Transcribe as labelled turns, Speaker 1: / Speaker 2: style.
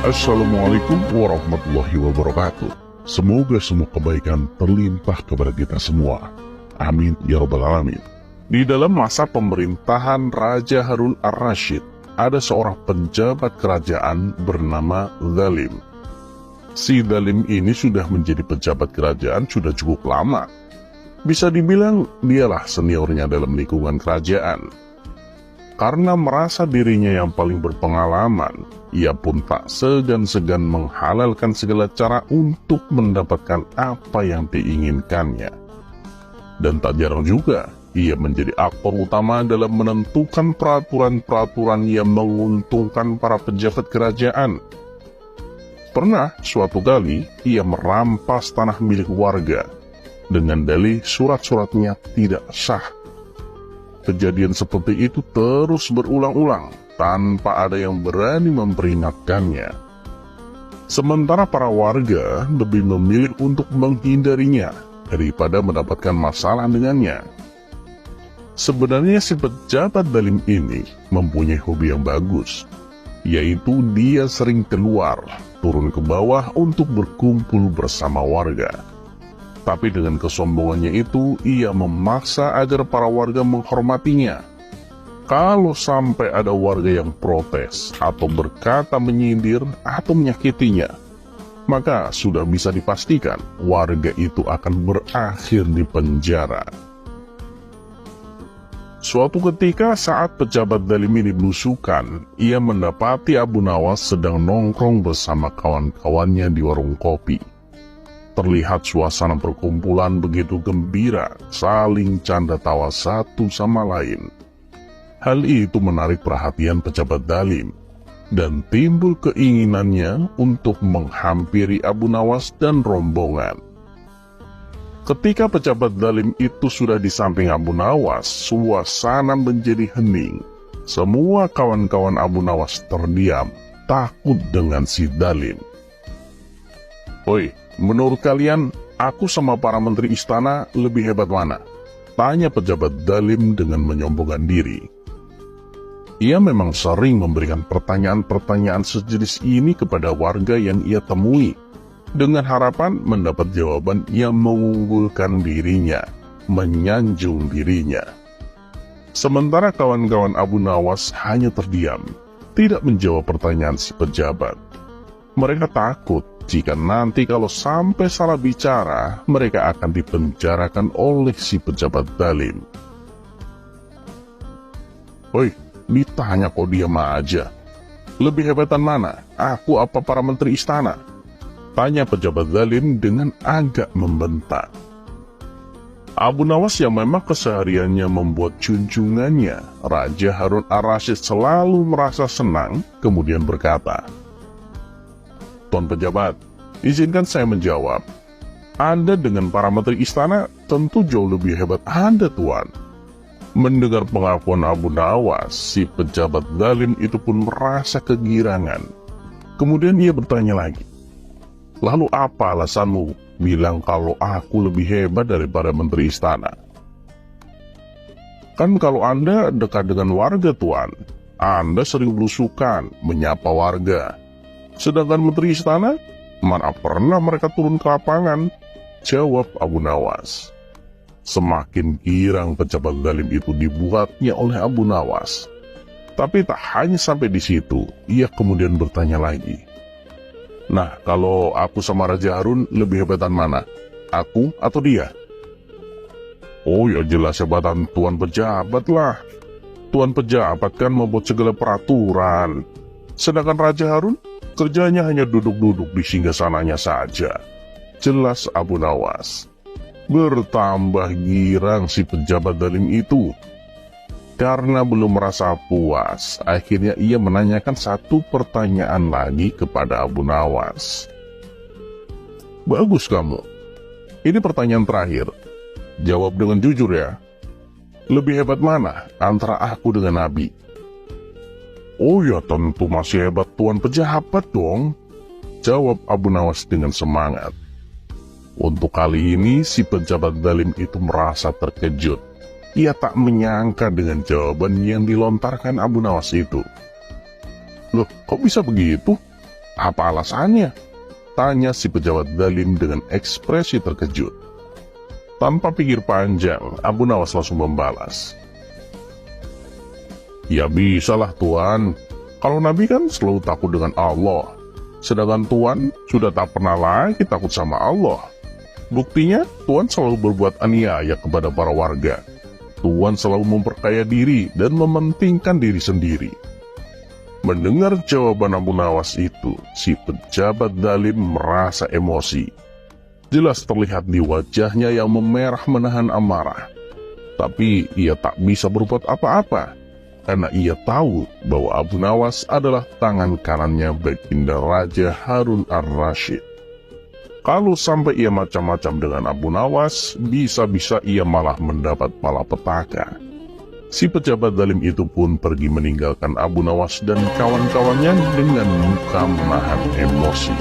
Speaker 1: Assalamualaikum warahmatullahi wabarakatuh. Semoga semua kebaikan terlimpah kepada kita semua. Amin ya rabbal alamin. Di dalam masa pemerintahan Raja Harun ar-Rasyid, ada seorang penjabat kerajaan bernama Zalim. Si Zalim ini sudah menjadi pejabat kerajaan sudah cukup lama. Bisa dibilang dialah seniornya dalam lingkungan kerajaan. Karena merasa dirinya yang paling berpengalaman, ia pun tak segan-segan menghalalkan segala cara untuk mendapatkan apa yang diinginkannya. Dan tak jarang juga, ia menjadi aktor utama dalam menentukan peraturan-peraturan yang menguntungkan para pejabat kerajaan. Pernah suatu kali, ia merampas tanah milik warga, dengan dalih surat-suratnya tidak sah. Kejadian seperti itu terus berulang-ulang, tanpa ada yang berani memperingatkannya. Sementara para warga lebih memilih untuk menghindarinya, daripada mendapatkan masalah dengannya. Sebenarnya si pejabat zalim ini mempunyai hobi yang bagus, yaitu dia sering keluar, turun ke bawah untuk berkumpul bersama warga. Tapi dengan kesombongannya itu, ia memaksa agar para warga menghormatinya. Kalau sampai ada warga yang protes atau berkata menyindir atau menyakitinya, maka sudah bisa dipastikan warga itu akan berakhir di penjara. Suatu ketika saat pejabat zalim ini belusukan, ia mendapati Abu Nawas sedang nongkrong bersama kawan-kawannya di warung kopi. Terlihat suasana perkumpulan begitu gembira, saling canda tawa satu sama lain. Hal itu menarik perhatian pejabat zalim, dan timbul keinginannya untuk menghampiri Abu Nawas dan rombongan. Ketika pejabat zalim itu sudah di samping Abu Nawas, suasana menjadi hening. Semua kawan-kawan Abu Nawas terdiam, takut dengan si zalim. "Oi, menurut kalian, aku sama para menteri istana lebih hebat mana?" tanya pejabat zalim dengan menyombongkan diri. Ia memang sering memberikan pertanyaan-pertanyaan sejenis ini kepada warga yang ia temui, dengan harapan mendapat jawaban yang mengunggulkan dirinya, menyanjung dirinya. Sementara kawan-kawan Abu Nawas hanya terdiam, tidak menjawab pertanyaan si pejabat. Mereka takut jika nanti kalau sampai salah bicara, mereka akan dipenjarakan oleh si pejabat zalim. "Woi, ditanya kok diam aja. Lebih hebatan mana, aku apa para menteri istana?" tanya pejabat zalim dengan agak membentak. Abu Nawas yang memang kesehariannya membuat junjungannya, Raja Harun ar-Rasyid, selalu merasa senang, kemudian berkata, "Tuan pejabat, izinkan saya menjawab. Anda dengan para menteri istana tentu jauh lebih hebat Anda, Tuan." Mendengar pengakuan Abu Nawas, si pejabat zalim itu pun merasa kegirangan. Kemudian ia bertanya lagi, "Lalu apa alasanmu bilang kalau aku lebih hebat daripada menteri istana?" "Kan kalau Anda dekat dengan warga, Tuan. Anda sering belusukan, menyapa warga. Sedangkan menteri istana, mana pernah mereka turun ke lapangan?" jawab Abu Nawas. Semakin girang pejabat zalim itu dibuatnya oleh Abu Nawas. Tapi tak hanya sampai di situ, ia kemudian bertanya lagi, "Nah, kalau aku sama Raja Harun lebih hebatan mana? Aku atau dia?" "Oh ya jelas hebatan tuan pejabat lah. Tuan pejabat kan membuat segala peraturan. Sedangkan Raja Harun kerjanya hanya duduk-duduk di singgasananya saja," jelas Abu Nawas. Bertambah girang si pejabat zalim itu. Karena belum merasa puas, akhirnya ia menanyakan satu pertanyaan lagi kepada Abu Nawas. "Bagus kamu. Ini pertanyaan terakhir. Jawab dengan jujur ya. Lebih hebat mana antara aku dengan Nabi?" "Oh ya tentu masih hebat tuan pejabat dong," jawab Abu Nawas dengan semangat. Untuk kali ini si pejabat zalim itu merasa terkejut. Ia tak menyangka dengan jawaban yang dilontarkan Abu Nawas itu. "Loh, kok bisa begitu? Apa alasannya? Tanya si pejabat zalim dengan ekspresi terkejut. Tanpa pikir panjang, Abu Nawas langsung membalas. Ya bisalah Tuan, kalau Nabi kan selalu takut dengan Allah, sedangkan Tuan sudah tak pernah lagi takut sama Allah. Buktinya, Tuan selalu berbuat aniaya kepada para warga. Tuan selalu memperkaya diri dan mementingkan diri sendiri. Mendengar jawaban Abu Nawas itu, si pejabat zalim merasa emosi. Jelas terlihat di wajahnya yang memerah menahan amarah. Tapi ia tak bisa berbuat apa-apa, karena ia tahu bahwa Abu Nawas adalah tangan kanannya Baginda Raja Harun ar-Rasyid. Kalau sampai ia macam-macam dengan Abu Nawas, bisa-bisa ia malah mendapat malapetaka. Si pejabat zalim itu pun pergi meninggalkan Abu Nawas dan kawan-kawannya dengan muka menahan emosi.